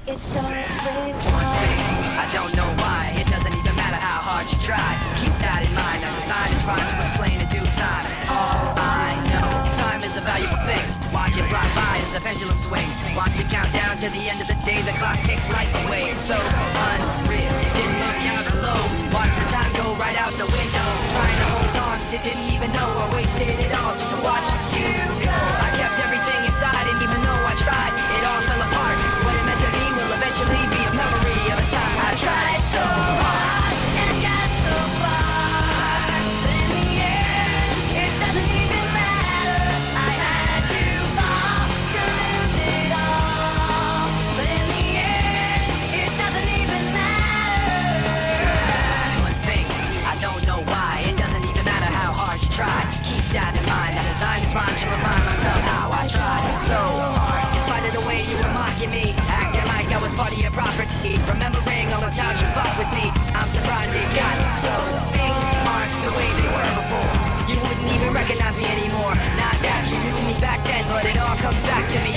It starts with One thing, I don't know why. It doesn't even matter how hard you try. Keep that in mind. I designed this rhyme to explain in due time. All I know, time is a valuable thing. Watch it fly by as the pendulum swings. Watch it count down to the end of the day. The clock takes life away. It's so unreal. Didn't look out below. Watch the time go right out the window. Trying to hold on to didn't even know I wasted it all just to watch you go. I kept everything inside, and even though I tried, it all fell apart. What it meant to be will eventually be a memory of a time I tried so hard and got so far. But in the end, it doesn't even matter. I had to fall to lose it all. But in the end, it doesn't even matter. One thing, I don't know why. It doesn't even matter how hard you try. Keep that in mind. I designed this rhyme to remind myself how I tried so hard. In spite of the way you were mocking me, acting like I was part of your property, remembering all the times you fought with me, I'm surprised it got so. Things aren't the way they were before. You wouldn't even recognize me anymore. Not that you knew me back then, but it all comes back to me